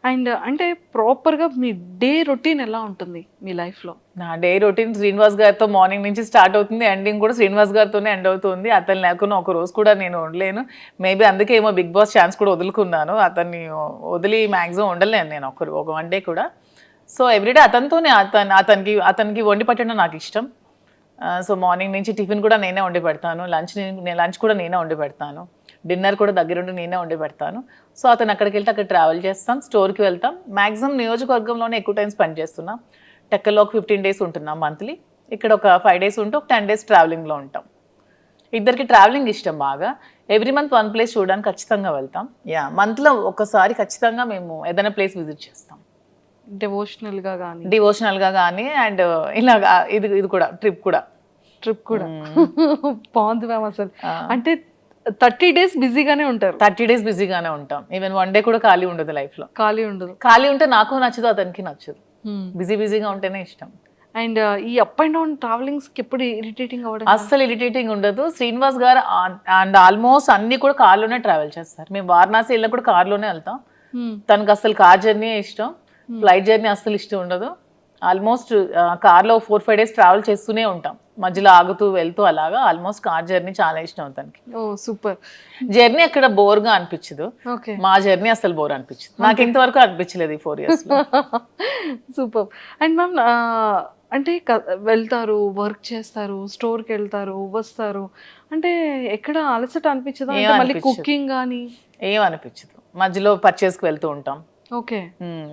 And అంటే ప్రాపర్‌గా మీ day routine ఎలా ఉంటుంది మీ లైఫ్‌లో? నా డే రొటీన్ శ్రీనివాస్ గారితో మార్నింగ్ నుంచి స్టార్ట్ అవుతుంది. ఎండింగ్ కూడా శ్రీనివాస్ గారితోనే ఎండ్ అవుతుంది. అతను లేకుండా ఒక రోజు కూడా నేను ఉండలేను. మేబీ అందుకే ఏమో 'బిగ్ బాస్' ఛాన్స్ కూడా వదులుకున్నాను. అతన్ని వదిలి మాక్సిమం ఉండలేను నేను ఒక వన్ డే కూడా. సో ఎవ్రీడే అతనితోనే అతనికి వండి పెట్టడం నాకు ఇష్టం. సో మార్నింగ్ నుంచి టిఫిన్ కూడా నేనే వండి పెడతాను. లంచ్ కూడా నేనే వండి పెడతాను. డిన్నర్ కూడా దగ్గరుండి నేనే వండి పెడతాను. సో అతను అక్కడికి వెళ్తే అక్కడ ట్రావెల్ చేస్తాం, స్టోర్కి వెళ్తాం. మాక్సిమం నియోజకవర్గంలోనే ఎక్కువ టైం స్పెండ్ చేస్తున్నాం. టెక్కల్లో ఒక 15 డేస్ ఉంటున్నాం మంత్లీ. ఇక్కడ ఒక 5 డేస్ ఉంటే ఒక 10 డేస్ ట్రావెలింగ్లో ఉంటాం. ఇద్దరికి ట్రావెలింగ్ ఇష్టం బాగా. ఎవ్రీ మంత్ వన్ ప్లేస్ చూడడానికి ఖచ్చితంగా వెళ్తాం. మంత్లో ఒకసారి ఖచ్చితంగా మేము ఏదైనా ప్లేస్ విజిట్ చేస్తాం. డివోషనల్‌గా గాని, డివోషనల్గా కానీ అండ్ ఇలాగా ఇది కూడా ట్రిప్ కూడా. ట్రిప్ కూడా. బావుంది మ్యామ్ అసలు. అంటే 30 డేస్ బిజీగానే ఉంటారు. 30 డేస్ బిజీగానే ఉంటాం. ఈవెన్ వన్ డే కూడా ఖాళీ ఉండదు లైఫ్లో. ఖాళీ ఉండదు. ఖాళీ ఉంటే నాకు నచ్చదు, అతనికి నచ్చదు. బిజీగా ఉంటేనే ఇష్టం. అండ్ ఈ అప్ అండ్ డౌన్ ట్రావెలింగ్స్‌కి ఎప్పుడు ఇరిటేటింగ్ అవ్వడం? అస్సలు ఇరిటేటింగ్ ఉండదు. శ్రీనివాస్ గారు అండ్ ఆల్మోస్ట్ అన్ని కూడా కార్లోనే ట్రావెల్ చేస్తారు. మేము వారణాసి వెళ్ళినా కూడా కార్లోనే వెళ్తాం. తనకు అసలు కార్ జర్నీ ఇష్టం, ఫ్లైట్ జర్నీ అస్సలు ఇష్టం ఉండదు. ఆల్మోస్ట్ కార్లో 4-5 డేస్ ట్రావెల్ చేస్తూనే ఉంటాం, మధ్యలో ఆగుతూ వెళ్తూ అలాగా. ఆల్మోస్ట్ కార్ జర్నీ చాలా ఇష్టం తనకి. ఓ సూపర్. జర్నీ అక్కడ బోర్గా అనిపించదు. ఓకే. మా జర్నీ అసలు బోర్ అనిపించదు. నాకు ఇంతవరకు అనిపించలేదు ఈ 4 years. సూపర్. అండ్ మ్యామ్ అంటే వెళ్తారు, వర్క్ చేస్తారు, స్టోర్కి వెళ్తారు, వస్తారు. అంటే ఎక్కడ అలసట అనిపించదా? అంటే మళ్ళీ కుకింగ్ కానీ ఏం అనిపించదు. మధ్యలో పర్చేస్కి వెళ్తూ ఉంటాం. ఓకే.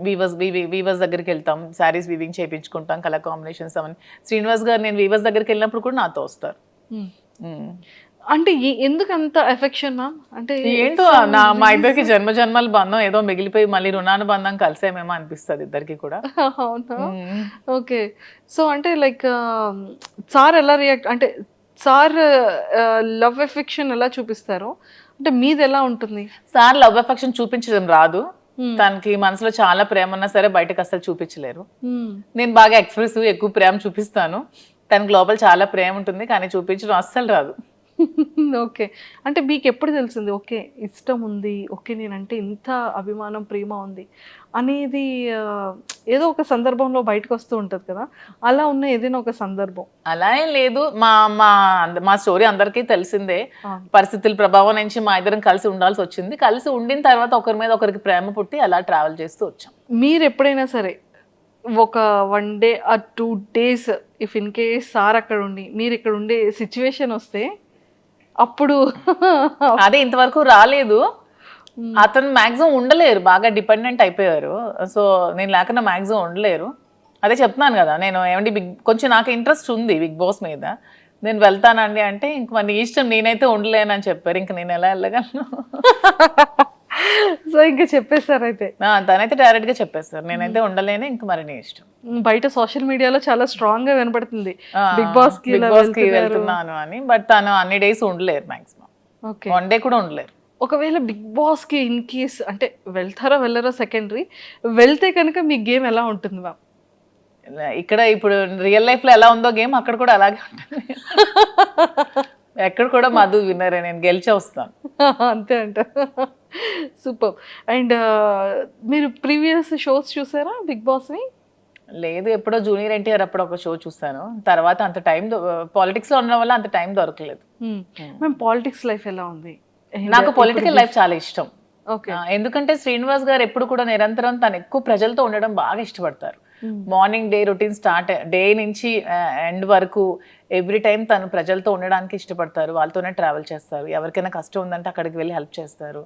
వీవర్స్ దగ్గరికి వెళ్తాం, శారీస్ వీవింగ్ చేయించుకుంటాం, కలర్ కాంబినేషన్స్ అవన్నీ. శ్రీనివాస్ గారు నేను వీవర్స్ దగ్గరికి వెళ్ళినప్పుడు కూడా నాతో వస్తారు. అంటే ఎందుకు అంత ఎఫెక్షన్ మ్యామ్? అంటే ఏంటో మా ఇద్దరికి జన్మల బంధం ఏదో మిగిలిపోయి మళ్ళీ రుణానుబంధం కలిసేమేమో అనిపిస్తుంది ఇద్దరికి కూడా. అవునా? ఓకే. సో అంటే లైక్ సార్ ఎలా రియాక్ట్, అంటే సార్ లవ్ ఎఫెక్షన్ ఎలా చూపిస్తారు, అంటే మీది ఎలా ఉంటుంది? సార్ లవ్ ఎఫెక్షన్ చూపించడం రాదు. తనకి మనసులో చాలా ప్రేమ ఉన్నా సరే బయటకు అసలు చూపించలేరు. నేను బాగా ఎక్స్ప్రెసివ్, ఎక్కువ ప్రేమ చూపిస్తాను. తనకి లోపల చాలా ప్రేమ ఉంటుంది కానీ చూపించడం అస్సలు రాదు. ఓకే. అంటే మీకు ఎప్పుడు తెలిసింది ఓకే ఇష్టం ఉంది, ఓకే నేనంటే ఇంత అభిమానం, ప్రేమ ఉంది అనేది? ఏదో ఒక సందర్భంలో బయటకు వస్తూ ఉంటుంది కదా, అలా ఉన్న ఏదైనా ఒక సందర్భం? అలా ఏం లేదు. మా స్టోరీ అందరికీ తెలిసిందే. పరిస్థితుల ప్రభావం నుంచి మా ఇద్దరం కలిసి ఉండాల్సి వచ్చింది. కలిసి ఉండిన తర్వాత ఒకరి మీద ఒకరికి ప్రేమ పుట్టి అలా ట్రావెల్ చేస్తూ వచ్చాం. మీరు ఎప్పుడైనా సరే ఒక 1 day or 2 days if in case sir అక్కడ ఉండి మీరు ఇక్కడ ఉండే సిచ్యువేషన్ వస్తే అప్పుడు అదే ఇంతవరకు రాలేదు. అతను మాక్సిమం ఉండలేరు, బాగా డిపెండెంట్ అయిపోయారు. సో నేను లేకుండా మాక్సిమం ఉండలేరు. అదే చెప్తున్నాను కదా, నేను ఏమండి కొంచెం నాకు ఇంట్రెస్ట్ ఉంది బిగ్ బాస్ మీద, నేను వెళ్తానండి అంటే ఇంక మరి ఇష్టం, నేనైతే ఉండలేనని చెప్పారు. ఇంక నేను ఎలా వెళ్ళగలను? సో ఇంకా చెప్పేశారు అయితే. తనైతే డైరెక్ట్ గా చెప్పేస్తారు, నేనైతే ఉండలేను, ఇంక మరి నీ ఇష్టం. బయట సోషల్ మీడియాలో చాలా స్ట్రాంగ్ గా వినపడుతుంది బిగ్ బాస్ కి వెళ్తున్నాను అని. బట్ తను అన్ని డేస్ ఉండలేరు, మాక్సిమం వన్ డే కూడా ఉండలేరు. ఒకవేళ బిగ్ బాస్ కి ఇన్ కేస్ అంటే వెళ్తారో వెళ్ళరో సెకండరీ, వెళ్తే కనుక మీ గేమ్ ఎలా ఉంటుంది మ్యామ్? ఇక్కడ ఇప్పుడు రియల్ లైఫ్ లో ఎలా ఉందో గేమ్ అక్కడ కూడా అలాగే ఉంటుంది. ఎక్కడ కూడా మధు విన్నరే, నేను గెలిచే వస్తాను. అంతే అంట. సూపర్. అండ్ మీరు ప్రీవియస్ షోస్ చూసారా బిగ్ బాస్ని? లేదు, ఎప్పుడో జూనియర్ ఎన్టీఆర్ అప్పుడు ఒక షో చూసాను. తర్వాత అంత టైం పాలిటిక్స్ లో ఉండడం వల్ల అంత టైం దొరకలేదు. మేము పాలిటిక్స్ లైఫ్ ఎలా ఉంది? నాకు పొలిటికల్ లైఫ్ చాలా ఇష్టం. ఓకే. ఎందుకంటే శ్రీనివాస్ గారు ఎప్పుడు కూడా నిరంతరం తను ఎక్కువ ప్రజలతో ఉండడం బాగా ఇష్టపడతారు. Morning day routine start day నుంచి ఎండ్ వరకు ఎవ్రీ టైం తను ప్రజలతో ఉండడానికి ఇష్టపడతారు. వాళ్ళతోనే ట్రావెల్ చేస్తారు. ఎవరికైనా కష్టం ఉందంటే అక్కడికి వెళ్ళి హెల్ప్ చేస్తారు.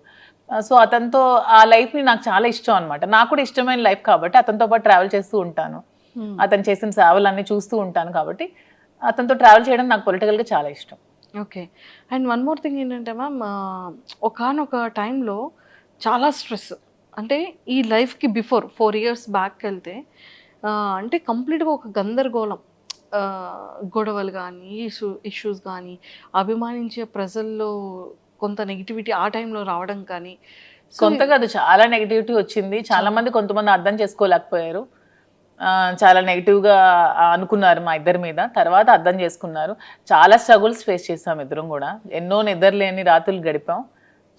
సో అతనితో ఆ లైఫ్ని నాకు చాలా ఇష్టం అనమాట. నాకు కూడా ఇష్టమైన లైఫ్ కాబట్టి అతనితో పాటు ట్రావెల్ చేస్తూ ఉంటాను. అతను చేసిన సేవలన్నీ చూస్తూ ఉంటాను కాబట్టి అతనితో ట్రావెల్ చేయడం నాకు పొలిటికల్గా చాలా ఇష్టం. Okay. And one more thing ఏంటంటే మ్యామ్, ఒకానొక టైంలో చాలా స్ట్రెస్, అంటే ఈ లైఫ్కి బిఫోర్ 4 years బ్యాక్ వెళ్తే అంటే కంప్లీట్గా ఒక గందరగోళం, గొడవలు కానీ ఇష్యూస్ కానీ, అభిమానించే ప్రజల్లో కొంత నెగిటివిటీ ఆ టైంలో రావడం కానీ. కొంత కాదు, చాలా నెగిటివిటీ వచ్చింది. చాలా మంది కొంతమంది అర్థం చేసుకోలేకపోయారు, చాలా నెగిటివ్గా అనుకున్నారు మా ఇద్దరి మీద. తర్వాత అర్థం చేసుకున్నారు. చాలా స్ట్రగుల్స్ ఫేస్ చేసాం ఇద్దరం కూడా. ఎన్నో నిద్రలేని రాత్రులు గడిపాం,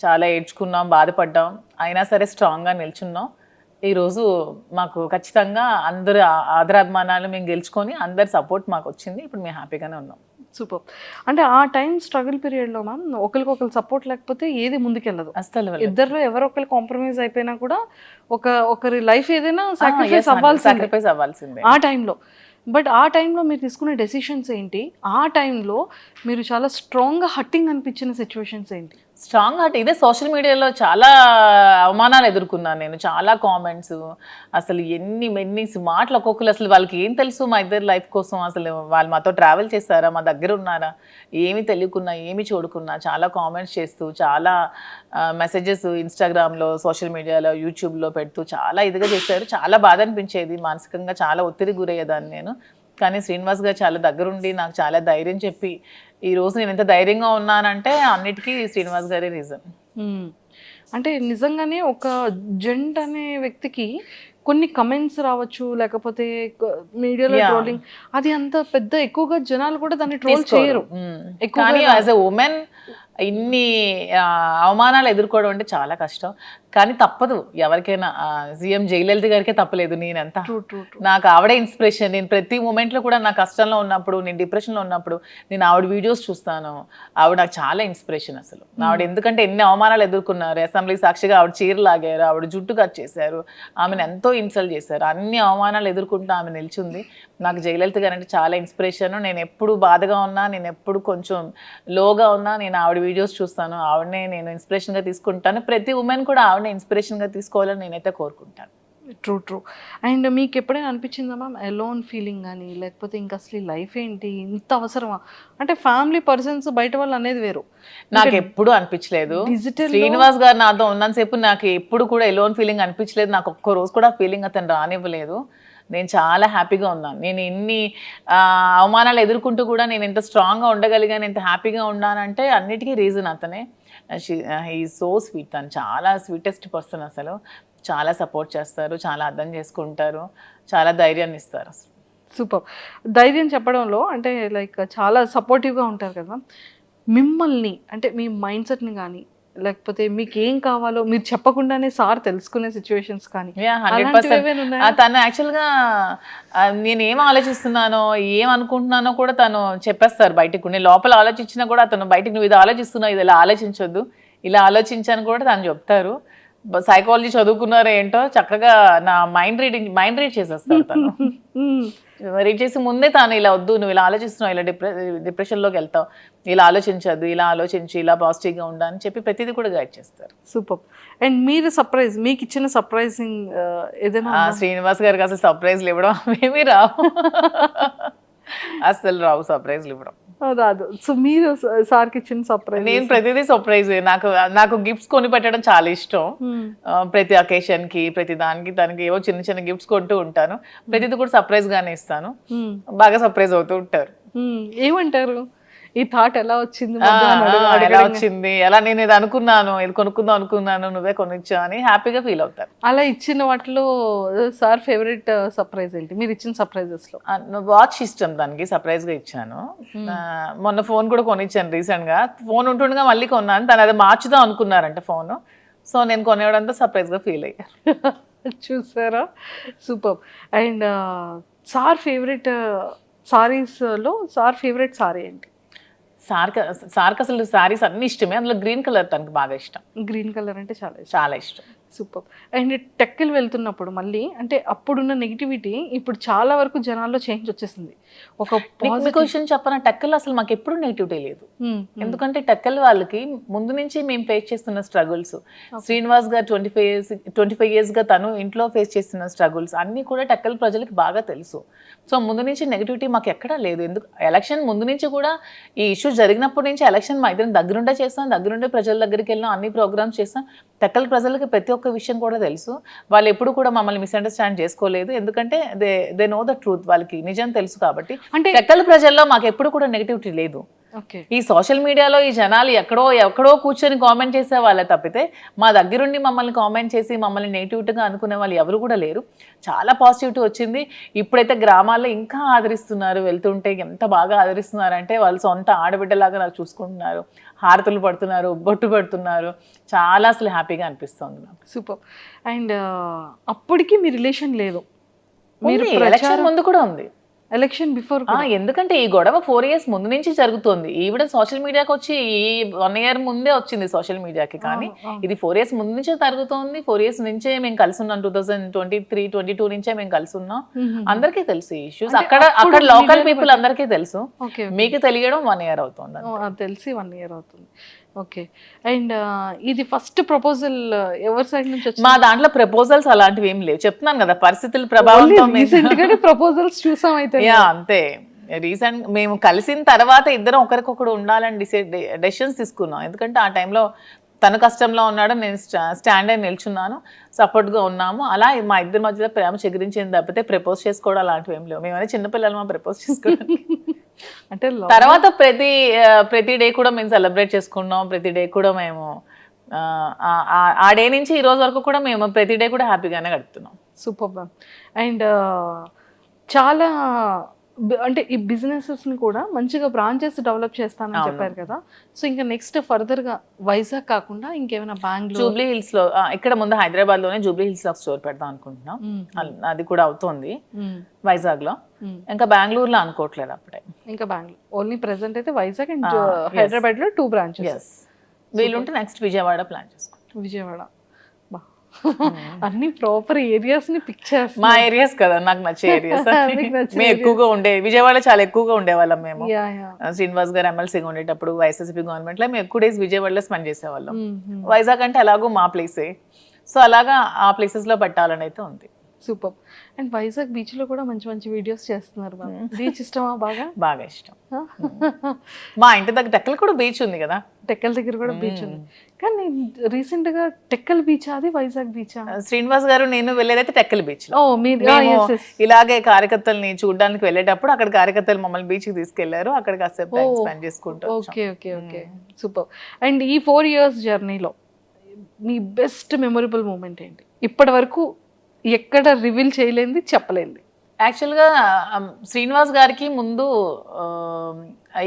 చాలా ఏడ్చుకున్నాం, బాధపడ్డాం. అయినా సరే స్ట్రాంగ్గా నిల్చున్నాం. ఈరోజు మాకు ఖచ్చితంగా అందరు ఆదరాభిమానాలు మేము గెలుచుకొని అందరి సపోర్ట్ మాకు వచ్చింది. ఇప్పుడు మేము హ్యాపీగానే ఉన్నాం. సూపర్. అంటే ఆ టైం స్ట్రగుల్ పీరియడ్లో మ్యామ్ ఒకరికొకరు సపోర్ట్ లేకపోతే ఏది ముందుకెళ్ళదు. అస్సలు ఇద్దరు ఎవరో ఒకరు కాంప్రమైజ్ అయిపోయినా కూడా ఒకరి లైఫ్ ఏదైనా సాక్రిఫైస్ అవ్వాల్సిందే ఆ టైంలో. బట్ ఆ టైంలో మీరు తీసుకునే డెసిషన్స్ ఏంటి? ఆ టైంలో మీరు చాలా స్ట్రాంగ్గా హట్టింగ్ అనిపించిన సిచ్యువేషన్స్ ఏంటి? స్ట్రాంగ్ హార్ట్ ఇదే సోషల్ మీడియాలో చాలా అవమానాలు ఎదుర్కొన్నాను నేను. చాలా కామెంట్స్, అసలు ఎన్ని మాటలు ఒక్కొక్కరు. అసలు వాళ్ళకి ఏం తెలుసు మా ఇద్దరు లైఫ్ కోసం? అసలు వాళ్ళు మాతో ట్రావెల్ చేస్తారా, మా దగ్గర ఉన్నారా, ఏమి తెలియకున్నా ఏమి చూడకున్నా చాలా కామెంట్స్ చేస్తూ, చాలా మెసేజెస్ ఇన్స్టాగ్రామ్లో, సోషల్ మీడియాలో, యూట్యూబ్లో పెడుతూ చాలా ఇదిగా చేశారు. చాలా బాధ అనిపించేది. మానసికంగా చాలా ఒత్తిడి గురయ్యేదాన్ని నేను. కానీ శ్రీనివాస్ గారు చాలా దగ్గరుండి నాకు చాలా ధైర్యం చెప్పి ఈ రోజు నేను ఎంత ధైర్యంగా ఉన్నానంటే అన్నిటికీ శ్రీనివాస్ గారే రీజన్. అంటే నిజంగానే ఒక జెంట్ అనే వ్యక్తికి కొన్ని కమెంట్స్ రావచ్చు, లేకపోతే మీడియాలో ట్రోలింగ్, అది అంత పెద్ద ఎక్కువగా జనాలు కూడా దాన్ని ట్రోల్ చేయరు. కానీ యాజ్ ఎ ఉమెన్ ఇన్ని అవమానాలు ఎదుర్కోవడం అంటే చాలా కష్టం. కానీ తప్పదు ఎవరికైనా. సీఎం జయలలిత గారికే తప్పలేదు. నేనంతా నాకు ఆవిడే ఇన్స్పిరేషన్. నేను ప్రతి మూమెంట్లో కూడా నా కష్టంలో ఉన్నప్పుడు, నేను డిప్రెషన్లో ఉన్నప్పుడు నేను ఆవిడ వీడియోస్ చూస్తాను. ఆవిడ నాకు చాలా ఇన్స్పిరేషన్ అసలు. ఆవిడ ఎందుకంటే ఎన్ని అవమానాలు ఎదుర్కొన్నారు. అసెంబ్లీ సాక్షిగా ఆవిడ చీర లాగారు, ఆవిడ జుట్టు కట్ చేశారు, ఆమెను ఎంతో ఇన్సల్ట్ చేశారు. అన్ని అవమానాలు ఎదుర్కొంటూ ఆమె నిల్చుంది. నాకు జయలలిత గారు అంటే చాలా ఇన్స్పిరేషన్. నేను ఎప్పుడు బాధగా ఉన్నా, నేను ఎప్పుడు కొంచెం లోగా ఉన్నా నేను ఆవిడ వీడియోస్ చూస్తాను. ఆవిడనే నేను ఇన్స్పిరేషన్గా తీసుకుంటాను. ప్రతి ఉమెన్ కూడా ఆవిడనే ఇన్స్పిరేషన్గా తీసుకోవాలని నేనైతే కోరుకుంటాను. ట్రూ. అండ్ మీకు ఎప్పుడైనా అనిపించిందా మ్యామ్ ఎలోన్ ఫీలింగ్ కానీ, లేకపోతే ఇంకా అసలు ఈ లైఫ్ ఏంటి, ఇంత అవసరమా? అంటే ఫ్యామిలీ పర్సన్స్ బయట వాళ్ళు అనేది వేరు. నాకు ఎప్పుడు అనిపించలేదు. శ్రీనివాస్ గారు నాతో ఉన్నంతసేపు నాకు ఎప్పుడు కూడా ఎలోన్ ఫీలింగ్ అనిపించలేదు. నాకు ఒక్క రోజు కూడా ఫీలింగ్ అతను రానివ్వలేదు. నేను చాలా హ్యాపీగా ఉన్నాను. నేను ఎన్ని అవమానాలు ఎదుర్కొంటూ కూడా నేను ఎంత స్ట్రాంగ్గా ఉండగలిగాను, ఎంత హ్యాపీగా ఉన్నానంటే అన్నిటికీ రీజన్ అతనే. He so sweet. తను చాలా స్వీటెస్ట్ పర్సన్. అసలు చాలా సపోర్ట్ చేస్తారు, చాలా అర్థం చేసుకుంటారు, చాలా ధైర్యాన్ని ఇస్తారు. సూపర్. ధైర్యం చెప్పడంలో అంటే లైక్ చాలా సపోర్టివ్గా ఉంటారు కదా. మిమ్మల్ని అంటే మీ మైండ్ సెట్ని కానీ, లేకపోతే మీకు ఏం కావాలో మీరు చెప్పకుండానే సార్ తెలుసుకునే సిచ్యువేషన్స్ కానీ? 100%. తను యాక్చువల్గా నేను ఏం ఆలోచిస్తున్నానో, ఏం అనుకుంటున్నానో కూడా తను చెప్పేస్తారు బయటకు. నేను లోపల ఆలోచించినా కూడా అతను బయటకు నువ్వు ఇది ఆలోచిస్తున్నావు, ఇది ఇలా ఆలోచించొద్దు, ఇలా ఆలోచించని కూడా తను చెప్తారు. సైకాలజీ చదువుకున్నారో ఏంటో చక్కగా నా మైండ్ రీడ్ చేసేస్తారు తను. రీడ్ చేసి ముందే తాను ఇలా వద్దు, నువ్వు ఇలా ఆలోచిస్తున్నావు, ఇలా డిప్రెషన్లోకి వెళ్తావు, ఇలా ఆలోచించద్దు, ఇలా ఆలోచించి ఇలా పాజిటివ్గా ఉండా అని చెప్పి ప్రతిదీ కూడా గైడ్ చేస్తారు. సూపర్. అండ్ మీరు సర్ప్రైజ్, మీకు ఇచ్చిన సర్ప్రైజింగ్ ఏదైనా? శ్రీనివాస్ గారికి అసలు సర్ప్రైజ్లు ఇవ్వడం ఏమీ రావు. అసలు రావు సర్ప్రైజ్లు ఇవ్వడం, రాదు. సో మీరు సార్కి ఇచ్చిన సర్ప్రైజ్? నేను ప్రతిదీ సర్ప్రైజ్. నాకు గిఫ్ట్స్ కొని పెట్టడం చాలా ఇష్టం. ప్రతి అకేషన్ కి, ప్రతి దానికి తనకి ఏవో చిన్న చిన్న గిఫ్ట్స్ కొంటూ ఉంటాను. ప్రతిదీ కూడా సర్ప్రైజ్ గానే ఇస్తాను. బాగా సర్ప్రైజ్ అవుతూ ఉంటారు. ఏమంటారు, ఈ థాట్ ఎలా వచ్చింది, ఎలా వచ్చింది, ఎలా నేను ఇది అనుకున్నాను, ఇది కొనుక్కుందాం అనుకున్నాను, నువ్వే కొనిచ్చా అని హ్యాపీగా ఫీల్ అవుతారు. అలా ఇచ్చిన వాటిలో సార్ ఫేవరెట్ సర్ప్రైజ్ ఏంటి మీరు ఇచ్చిన సర్ప్రైజెస్ లో? వాచ్ ఇష్టం దానికి, సర్ప్రైజ్ గా ఇచ్చాను. మొన్న ఫోన్ కూడా కొనిచ్చాను రీసెంట్ గా. ఫోన్ ఉంటుండగా మళ్ళీ కొన్నాను. తను అది మార్చుదాం అనుకున్నారంట ఫోన్. సో నేను కొనేయడంతో సర్ప్రైజ్ గా ఫీల్ అయ్యాను. చూసారా, సూపర్. అండ్ సార్ ఫేవరెట్ సారీస్లో సార్ ఫేవరెట్ సారీ ఏంటి? సార్కి అసలు సారీస్ అన్ని ఇష్టమే. అందులో గ్రీన్ కలర్ తనకు బాగా ఇష్టం. గ్రీన్ కలర్ అంటే చాలా ఇష్టం. సూపర్. అండ్ టెక్కిల్ వెళ్తున్నప్పుడు మళ్ళీ అంటే అప్పుడున్న నెగిటివిటీ ఇప్పుడు చాలా వరకు జనాల్లో చేంజ్ వచ్చేసింది. ఒక క్వశ్చన్ చెప్పన, టెక్కల్ అసలు మాకు ఎప్పుడు నెగిటివిటీ లేదు. ఎందుకంటే టెక్కల్ వాళ్ళకి ముందు నుంచి మేము ఫేస్ చేస్తున్న స్ట్రగుల్స్, శ్రీనివాస్ గారు 25 years గా తను ఇంట్లో ఫేస్ చేస్తున్న స్ట్రగుల్స్ అన్ని కూడా టెక్కల్ ప్రజలకు బాగా తెలుసు. సో ముందు నుంచి నెగిటివిటీ మాకు ఎక్కడా లేదు. ఎందుకు ఎలక్షన్ ముందు నుంచి కూడా ఈ ఇష్యూ జరిగినప్పటి నుంచి ఎలక్షన్ మా ఇద్దరం దగ్గరుండే చేస్తాం, దగ్గరుండే ప్రజల దగ్గరికి వెళ్ళాం, అన్ని ప్రోగ్రామ్స్ చేస్తాం. టెక్కల్ ప్రజలకి ప్రతి ఒక్క విషయం కూడా తెలుసు. వాళ్ళు ఎప్పుడు కూడా మమ్మల్ని మిస్అండర్స్టాండ్ చేసుకోలేదు. ఎందుకంటే దే నో ద ట్రూత్. వాళ్ళకి నిజం తెలుసు కాబట్టి. అంటే టెక్కల్ ప్రజల్లో మాకు ఎప్పుడు కూడా నెగిటివిటీ లేదు. ఈ సోషల్ మీడియాలో ఈ జనాలు ఎక్కడో కూర్చొని కామెంట్ చేసే వాళ్ళే తప్పితే మా దగ్గరుండి మమ్మల్ని కామెంట్ చేసి మమ్మల్ని నెగిటివ్గా అనుకునే వాళ్ళు ఎవరు కూడా లేరు. చాలా పాజిటివిటీ వచ్చింది. ఇప్పుడైతే గ్రామాల్లో ఇంకా ఆదరిస్తున్నారు. వెళ్తుంటే ఎంత బాగా ఆదరిస్తున్నారంటే వాళ్ళు సొంత ఆడబిడ్డలాగా నాకు చూసుకుంటున్నారు, హారతులు పడుతున్నారు, బొట్టు పెడుతున్నారు. చాలా అసలు హ్యాపీ. హ్యాపీగా అనిపిస్తుంది నాకు. సూపర్. అండ్ అప్పటికి మీ రిలేషన్ లేదు, మీరు ఎలక్షన్ ముందు కూడా ఉంది. ఎలక్షన్ బిఫోర్ ఎందుకంటే ఈ గొడవ 4 years ముందు నుంచి జరుగుతుంది. ఈవిడ సోషల్ మీడియాకి వచ్చి ఈ 1 year ముందే వచ్చింది సోషల్ మీడియాకి, కానీ ఇది 4 years ముందు నుంచే జరుగుతోంది. 4 years నుంచే మేము కలిసి ఉన్నాం, 2023, 22 నుంచే మేము కలిసి ఉన్నాం. అందరికీ తెలుసు ఇష్యూస్, అక్కడ లోకల్ పీపుల్ అందరికీ తెలుసు. మీకు తెలియడం 1 year అవుతుంది. తెలిసి 1 year అవుతుంది. ఓకే. అండ్ ఇది ఫస్ట్ ప్రపోజల్ ఎవరి సైడ్ నుంచి వచ్చింది? మా దాంట్లో ప్రపోజల్స్ అలాంటివి ఏం లేవు, చెప్తున్నాను కదా పరిస్థితుల ప్రభావంతో. ప్రపోజల్స్ చూసాం అయితే. అంతే, రీసెంట్ మేము కలిసిన తర్వాత ఇద్దరం ఒకరికొకరు ఉండాలని డెసిషన్స్ తీసుకున్నాం. ఎందుకంటే ఆ టైంలో తను కష్టంలో ఉన్నాడు, నేను స్టాండ్ అయి నిల్చున్నాను, సపోర్ట్గా ఉన్నాము. అలా మా ఇద్దరి మధ్యలో ప్రేమ చెగిరించింది తప్పితే ప్రపోజ్ చేసుకోవడం అలాంటివి ఏం లేవు. మేమనే చిన్నపిల్లలు మా ప్రపోజ్ చేసుకోవడానికి. అంటే తర్వాత ప్రతి డే కూడా మేము సెలబ్రేట్ చేసుకున్నాం. ప్రతి డే కూడా మేము ఆ డే నుంచి ఈ రోజు వరకు కూడా మేము ప్రతి డే కూడా హ్యాపీగానే గడుపుతున్నాం. Super ma'am. అండ్ చాలా అంటే ఈ బిజినెసెస్ని కూడా మంచిగా బ్రాంచెస్ డెవలప్ చేస్తానని చెప్పారు కదా. సో ఇంకా నెక్స్ట్ ఫర్దర్గా వైజాగ్ కాకుండా ఇంకేమైనా బెంగళూరు, జూబ్లీ హిల్స్ లో, ఇక్కడ ముందు హైదరాబాద్ లోనే జూబ్లీ హిల్స్ లో స్టోర్ పెడదాం అనుకుంటున్నాం. అది కూడా అవుతోంది వైజాగ్ లో. ఇంకా బెంగళూరులో అనుకోవట్లేదు అప్పుడే. ఇంకా బెంగళూరు ఓన్లీ ప్రెసెంట్ అయితే వైజాగ్ అండ్ హైదరాబాద్ లో 2 branches. వీలుంటే నెక్స్ట్ విజయవాడ ప్లాన్ చేసుకుంటాం. విజయవాడ అన్ని ప్రాపర్ ఏరియాస్ ని పిక్ చేస్తాం. మా ఏరియాస్ కదా నాకు నచ్చే ఏరియాస్. మేము ఎక్కువగా విజయవాడ చాలా ఎక్కువగా ఉండేవాళ్ళం మేము. శ్రీనివాస్ గారు ఎమ్మెల్సీగా ఉండేటప్పుడు వైఎస్ఎస్పీ గవర్నమెంట్ లో మేము ఎక్కువ డేస్ విజయవాడలో స్పెండ్ చేసేవాళ్ళం. వైజాగ్ అంటే అలాగూ మా ప్లేసే, సో అలాగా ఆ ప్లేసెస్ లో పెట్టాలని అయితే ఉంది. సూపర్. అండ్ వైజాగ్ బీచ్ లో కూడా మంచి మంచి వీడియోస్ చేస్తున్నారు. బీచ్ ఇష్టమా? బాగా ఇష్టం. మా ఇంటి దగ్గర టెక్కల్ కూడా బీచ్ ఉంది కదా. టెక్కల్ దగ్గర కూడా బీచ్ ఉంది, కానీ రీసెంట్ గా టెక్కల్ బీచ్ అది వైజాగ్ బీచ్. శ్రీనివాస్ గారు నేను వెళ్ళేదైతే టెక్కల్ బీచ్ లో. ఇలాగే కార్యకర్తల్ని చూడడానికి వెళ్ళేటప్పుడు అక్కడ కార్యకర్తలు మమ్మల్ని బీచ్ కి తీసుకెళ్లారు. అక్కడ కాసేపు టైం స్పెండ్ చేసుకుంటాం. Okay okay okay, super. And ఈ 4 years జర్నీలో మీ బెస్ట్ మెమొరబుల్ మూమెంట్ ఏంటి? ఇప్పటి వరకు ఎక్కడ రివీల్ చేయలేంది, చెప్పలేంది? యాక్చువల్గా శ్రీనివాస్ గారికి ముందు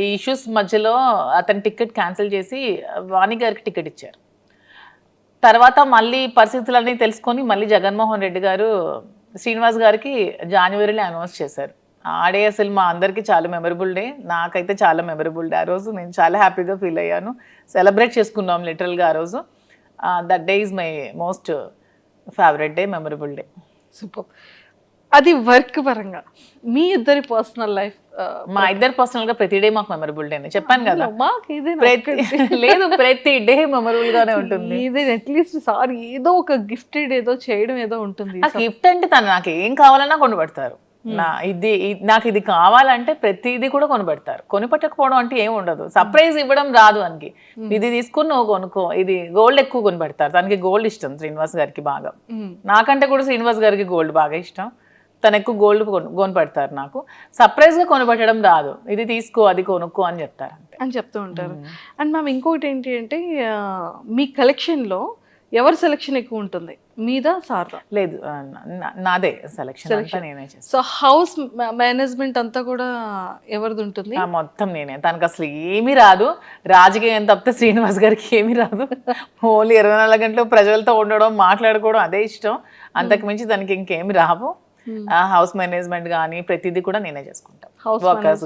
ఈ ఇష్యూస్ మధ్యలో అతని టికెట్ క్యాన్సిల్ చేసి వాణి గారికి టికెట్ ఇచ్చారు. తర్వాత మళ్ళీ పరిస్థితులన్నీ తెలుసుకొని మళ్ళీ జగన్మోహన్ రెడ్డి గారు శ్రీనివాస్ గారికి జనవరిలో అనౌన్స్ చేశారు. ఆ డే అసలు మా అందరికీ చాలా మెమరబుల్ డే, నాకైతే చాలా మెమరబుల్ డే. ఆ రోజు నేను చాలా హ్యాపీగా ఫీల్ అయ్యాను. సెలబ్రేట్ చేసుకున్నాం లిటరల్గా ఆ రోజు. That day is my most favourite day, memorable day. Super. అది వర్క్ పరంగా మీ ఇద్దరి పర్సనల్ లైఫ్? మా ఇద్దరు పర్సనల్ గా ప్రతి డే మాకు మెమరబుల్ డే చెప్పాను కదా. లేదు, ప్రతి డే మెమరబుల్ గానే ఉంటుంది. అట్లీస్ట్ సారీ ఏదో ఒక గిఫ్టెడ్ ఏదో చేయడం ఏదో ఉంటుంది. ఆ గిఫ్ట్ అంటే తను నాకు ఏం కావాలన్నా కొనిపెడతారు. నాకు ఇది కావాలంటే ప్రతిదీ కూడా కొనిపెడతారు. కొనిపెట్టకపోవడం అంటే ఏమి ఉండదు. సర్ప్రైజ్ ఇవ్వడం రాదు అనికి. ఇది తీసుకుని నువ్వు కొనుక్కో, ఇది గోల్డ్ ఎక్కువ కొనిపెడతారు. తనకి గోల్డ్ ఇష్టం శ్రీనివాస్ గారికి బాగా. నాకంటే కూడా శ్రీనివాస్ గారికి గోల్డ్ బాగా ఇష్టం. తను ఎక్కువ గోల్డ్ కొనిపెడతారు. నాకు సర్ప్రైజ్ గా కొనిపెట్టడం రాదు. ఇది తీసుకో, అది కొనుక్కో అని చెప్తారు అంతే అని చెప్తూ ఉంటారు. అండ్ మ్యామ్ ఇంకొకటి ఏంటి అంటే మీ కలెక్షన్ లో ఎవరి సెలెక్షన్ ఎక్కువ ఉంటుంది, మీద సార్దా? లేదు, నాదే సెలెక్షన్, నేనే చేస్తాను. సో హౌస్ మేనేజ్మెంట్ అంతా కూడా ఎవరిది ఉంటుంది? మొత్తం నేనే. తనకు అసలు ఏమీ రాదు. రాజకీయం తప్పితే శ్రీనివాస్ గారికి ఏమీ రాదు. ఓన్లీ 24 గంటలు ప్రజలతో ఉండడం, మాట్లాడుకోవడం అదే ఇష్టం. అంతకు మించి తనకి ఇంకేమి రావు. హౌస్ మేనేజ్మెంట్ కానీ ప్రతిదీ కూడా నేనే చేసుకుంటాను.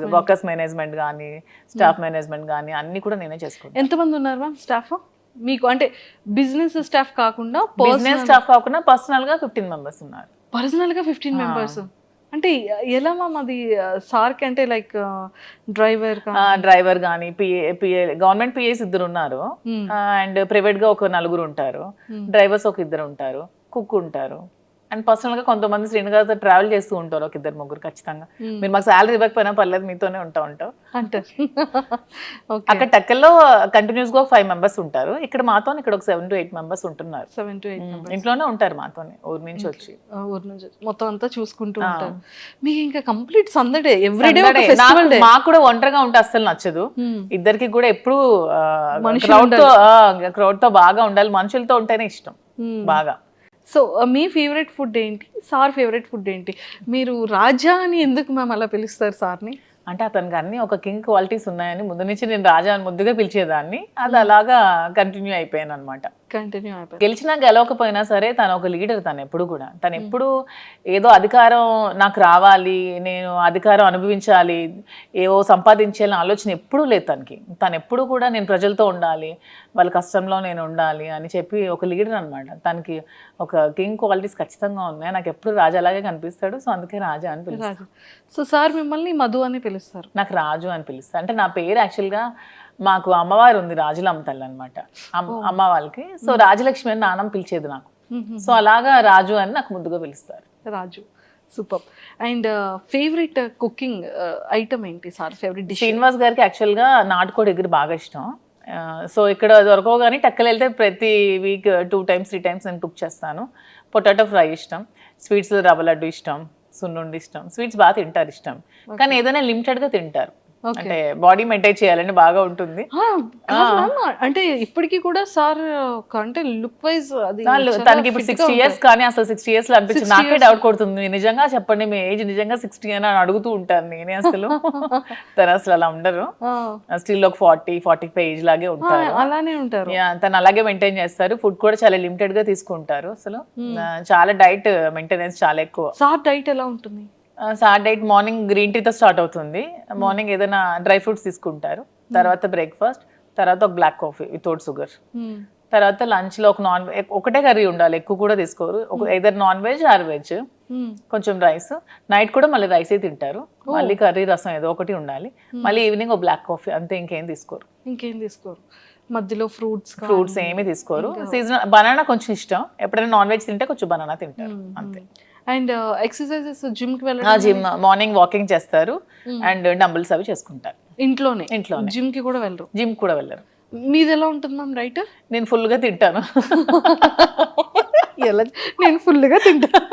వర్కర్స్ మేనేజ్మెంట్ కానీ స్టాఫ్ మేనేజ్మెంట్ కానీ అన్ని కూడా నేనే చేసుకుంటాను. ఎంతమంది ఉన్నారు మ్యామ్ స్టాఫ్ మీకు? అంటే బిజినెస్ స్టాఫ్ కాకుండా పర్సనల్ గా 15 members ఉన్నారు. పర్సనల్ గా 15 members అంటే ఎలా మ్యామ్ అది? సార్కి అంటే లైక్ డ్రైవర్ కానీ పిఏ గవర్నమెంట్ పిఏస్ 2 ఉన్నారు. అండ్ ప్రైవేట్ గా ఒక 4 ఉంటారు. డ్రైవర్స్ ఒక 2 ఉంటారు. కుక్ ఉంటారు. అండ్ పర్సనల్ గా కొంతమంది శ్రీనివాస్ ట్రావెల్ చేస్తూ ఉంటారు, ఒక 2-3 ఖచ్చితంగా. మీరు మాకు శాలరీ ఇవ్వకపోయినా పర్లేదు, మీతోనే ఉంటాం అంటారు. అక్కడ టెక్కల్లో కంటిన్యూస్ గా 5 members ఉంటారు. ఇక్కడ మాతో ఇక్కడ ఒక 7 to 8 members ఉంటున్నారు. 7 to 8 ఇంట్లోనే ఉంటారు మాతోనే, ఊరు నుంచి వచ్చి మొత్తం అంతా చూసుకుంటూ ఉంటారు. మీకు ఇంకా కంప్లీట్ సందడే, ఎవ్రీడే ఫెస్టివల్ డే. మాకు కూడా ఒంటరిగా ఉంటే అస్సలు నచ్చదు. ఇద్దరికి కూడా ఎప్పుడు క్రౌడ్ తో బాగా ఉండాలి, మనుషులతో ఉంటేనే ఇష్టం బాగా. సో మీ ఫేవరెట్ ఫుడ్ ఏంటి, సార్ ఫేవరెట్ ఫుడ్ ఏంటి? మీరు రాజా అని ఎందుకు మేము అలా పిలుస్తారు సార్ని? అంటే అతనికి అన్ని ఒక కింగ్ క్వాలిటీస్ ఉన్నాయని ముందు నుంచి నేను రాజా అని ముద్దుగా పిలిచేదాన్ని. అది అలాగా కంటిన్యూ అయిపోయాను అనమాట. కంటిన్యూ అయిపోయింది. గెలిచినా గెలవకపోయినా సరే తను ఒక లీడర్. తను ఎప్పుడు కూడా తను ఎప్పుడు ఏదో అధికారం నాకు రావాలి, నేను అధికారం అనుభవించాలి, ఏవో సంపాదించాలని ఆలోచన ఎప్పుడూ లేదు తనకి. తను ఎప్పుడు కూడా నేను ప్రజలతో ఉండాలి, వాళ్ళ కష్టంలో నేను ఉండాలి అని చెప్పి ఒక లీడర్ అనమాట. తనకి ఒక కింగ్ క్వాలిటీస్ ఖచ్చితంగా ఉన్నాయి. నాకు ఎప్పుడు రాజు అలాగే కనిపిస్తాడు. సో అందుకే రాజా అని పిలుస్తాను. రాజు. సో సార్ మిమ్మల్ని మధు అని పిలుస్తారు. నాకు రాజు అని పిలుస్తాను. అంటే నా పేరు యాక్చువల్గా మాకు అమ్మవారు ఉంది, రాజులమ్మ తల్లి అనమాట అమ్మ వాళ్ళకి. సో రాజలక్ష్మి అని నాన్నమ్మ పిలిచేది నాకు. సో అలాగా రాజు అని నాకు ముద్దుగా పిలుస్తారు. Raju. Super. And favourite cooking item ఏంటి సార్? Favourite dish? శ్రీనివాస్ గారికి యాక్చువల్గా నాటుకోడి ఎగురు బాగా ఇష్టం. సో ఇక్కడ దొరకవు కానీ టక్కలు వెళ్తే ప్రతి వీక్ 2 times 3 times నేను కుక్ చేస్తాను. పొటాటో ఫ్రై ఇష్టం, స్వీట్స్లో రవ్వ లడ్డు ఇష్టం, సున్నుండి ఇష్టం. స్వీట్స్ బాగా తింటారు ఇష్టం, కానీ ఏదైనా లిమిటెడ్గా తింటారు. అంటే బాడీ మెయింటైన్ చేయాలంటే బాగా ఉంటుంది. అంటే ఇప్పటికీ కూడా సార్ అంటే లుక్ వైజ్ అది తనకి ఇప్పుడు 60 years, కానీ అసలు 60 years లో అనిపించింది. నాకే డౌట్ కొడుతుంది, నిజంగా చెప్పండి మీ ఏజ్ నిజంగా 60 అని అడుగుతూ ఉంటాను నేనే. అసలు తను అసలు అలా ఉండరు, స్టిల్ ఒక 40-45 ఏజ్ లాగే ఉంటారు. అలానే ఉంటారు. తను అలాగే మెయింటైన్ చేస్తారు. ఫుడ్ కూడా చాలా లిమిటెడ్ గా తీసుకుంటారు. అసలు చాలా డైట్ మెయింటెనెన్స్ చాలా ఎక్కువ. సార్ డైట్ ఎలా ఉంటుంది? సార్ డైట్ మార్నింగ్ గ్రీన్ టీతో స్టార్ట్ అవుతుంది. మార్నింగ్ ఏదైనా డ్రై ఫ్రూట్స్ తీసుకుంటారు, తర్వాత బ్రేక్ఫాస్ట్, తర్వాత ఒక బ్లాక్ కాఫీ వితౌట్ షుగర్, తర్వాత లంచ్ లో ఒకటే కర్రీ ఉండాలి, ఎక్కువ కూడా తీసుకోరు. ఏదైనా నాన్ వెజ్ ఆర్ వెజ్, కొంచెం రైస్. నైట్ కూడా మళ్ళీ రైసే తింటారు, మళ్ళీ కర్రీ రసం ఏదో ఒకటి ఉండాలి. మళ్ళీ ఈవినింగ్ ఒక బ్లాక్ కాఫీ, అంతే. ఇంకేం తీసుకోరు. మధ్యలో ఫ్రూట్స్ ఏమీ తీసుకోరు. సీజనల్ బనానా కొంచెం ఇష్టం, ఎప్పుడైనా నాన్ వెజ్ తింటే కొంచెం బనానా తింటారు, అంతే. అండ్ ఎక్సర్సైజెస్ జిమ్ కి వెళ్ళడం? జిమ్ మార్నింగ్ వాకింగ్ చేస్తారు అండ్ డంబుల్స్ అవి చేసుకుంటారు ఇంట్లోనే. జిమ్ కి కూడా వెళ్ళరు? జిమ్ కూడా వెళ్ళరు. మీది ఎలా ఉంటుంది మ్యామ్ రైట్? నేను ఫుల్ గా తింటాను. నేను ఫుల్గా తింటాను.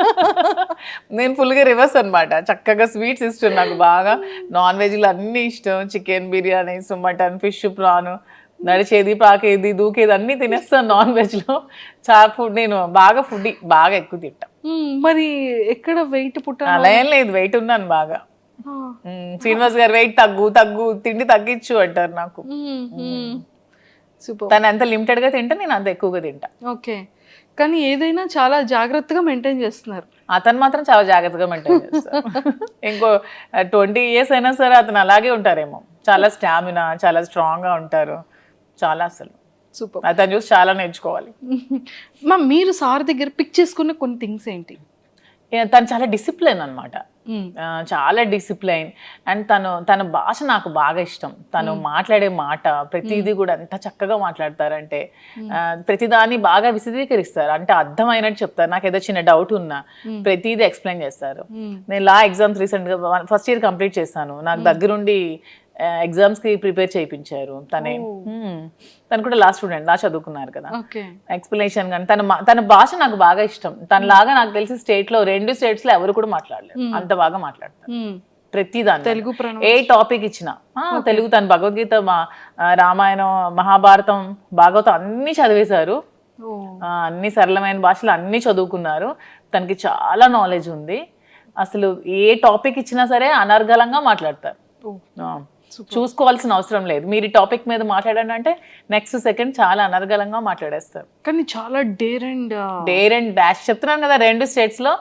నేను ఫుల్గా రివర్స్ అనమాట. చక్కగా స్వీట్స్ ఇష్టం నాకు బాగా, నాన్ వెజ్లో అన్నీ ఇష్టం. Chicken biryani, mutton, fish, prawn, నడిచేది, పాకేది, దూకేది అన్నీ తినేస్తాను నాన్ వెజ్లో. చాలా ఫుడ్, నేను బాగా ఫుడ్ బాగా ఎక్కువ తింటా. మరి ఎక్కడ వెయిట్ అలా ఏం లేదు, వెయిట్ ఉన్నాను బాగా. శ్రీనివాస్ గారు వెయిట్ తగ్గు తిండి తగ్గించు అంటారు నాకు. తను ఎంత లిమిటెడ్ గా తింటా, నేను అంత ఎక్కువగా తింటా. ఓకే, కానీ ఏదైనా చాలా జాగ్రత్తగా మెయింటైన్ చేస్తున్నారు. అతను మాత్రం చాలా జాగ్రత్తగా మెయింటైన్ చేస్తారు. ఇంకో 20 years అయినా సరే అతను అలాగే ఉంటారేమో. చాలా స్టామినా, చాలా స్ట్రాంగ్ గా ఉంటారు. చాలా అసలు సూపర్. అతను చూసి చాలా నేర్చుకోవాలి. మ్యామ్ మీరు సార్ దగ్గర పిక్ చేసుకున్న కొన్ని థింగ్స్ ఏంటి? తను చాలా డిసిప్లైన్ అనమాట, చాలా డిసిప్లైన్. అండ్ తన భాష నాకు బాగా ఇష్టం. తను మాట్లాడే మాట ప్రతిదీ కూడా ఎంత చక్కగా మాట్లాడతారంటే, ప్రతిదాన్ని బాగా విశదీకరిస్తారు, అంటే అర్థమైనట్టు చెప్తారు. నాకు ఏదో చిన్న డౌట్ ఉన్నా ప్రతిదీ ఎక్స్ప్లెయిన్ చేస్తారు. నేను లా ఎగ్జామ్స్ రీసెంట్గా ఫస్ట్ ఇయర్ కంప్లీట్ చేశాను. నాకు దగ్గరుండి ఎగ్జామ్స్ కి ప్రిపేర్ చేయించారు. తను కూడా లా స్టూడెంట్, లా చదువుకున్నారు కదా. ఎక్స్ప్లెనేషన్ కానీ తన భాష నాకు బాగా ఇష్టం. తనలాగా నాకు తెలిసి స్టేట్ లో 2 states లో ఎవరు కూడా మాట్లాడలేరు, అంత బాగా మాట్లాడతారు ప్రతిదాన్ని. తెలుగు ఏ టాపిక్ ఇచ్చినా తెలుగు. తను భగవద్గీత, రామాయణం, మహాభారతం, భాగవతం అన్ని చదివేశారు. అన్ని సరళమైన భాషలు అన్ని చదువుకున్నారు. తనకి చాలా నాలెడ్జ్ ఉంది. అసలు ఏ టాపిక్ ఇచ్చినా సరే అనర్గళంగా మాట్లాడతారు. చూసుకోవాల్సిన అవసరం లేదు. మీరు ఈ టాపిక్ మీద మాట్లాడండి అంటే నెక్స్ట్ సెకండ్ చాలా అనర్గళంగా మాట్లాడేస్తారు. కానీ చాలా డేర్ అండ్ డాష్ చెప్తున్నాను కదా, 2 states లో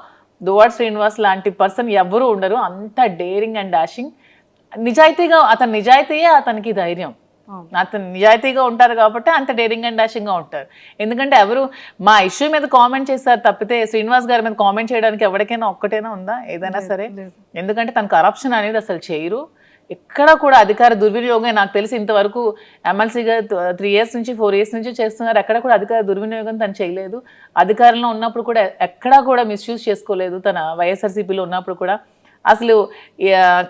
దువ్వాడ శ్రీనివాస్ లాంటి పర్సన్ ఎవరు ఉండరు. అంత డేరింగ్ అండ్ డాషింగ్, నిజాయితీగా. నిజాయితీయే అతనికి ధైర్యం. అతను నిజాయితీగా ఉంటారు కాబట్టి అంత డేరింగ్ అండ్ డాషింగ్ గా ఉంటారు. ఎందుకంటే ఎవరు మా ఇష్యూ మీద కామెంట్ చేస్తారు తప్పితే శ్రీనివాస్ గారి మీద కామెంట్ చేయడానికి ఎవరికైనా ఒక్కటైనా ఉందా ఏదైనా సరే? ఎందుకంటే తను కరప్షన్ అనేది అసలు చేయరు. ఎక్కడ కూడా అధికార దుర్వినియోగం నాకు తెలిసి ఇంతవరకు ఎమ్మెల్సీగా 3 years నుంచి 4 years నుంచి చేస్తున్నారు. ఎక్కడ కూడా అధికార దుర్వినియోగం తను చేయలేదు. అధికారంలో ఉన్నప్పుడు కూడా ఎక్కడా కూడా మిస్యూజ్ చేసుకోలేదు. తన వైఎస్ఆర్సీపీలో ఉన్నప్పుడు కూడా అసలు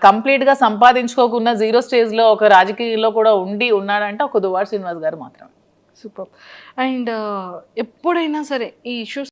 కంప్లీట్గా సంపాదించుకోకుండా 0 stageలో ఒక రాజకీయాల్లో కూడా ఉన్నాడంటే ఒక దువ్వాడ శ్రీనివాస్ గారు మాత్రం. సూపర్. అండ్ ఎప్పుడైనా సరే ఈ ఇష్యూస్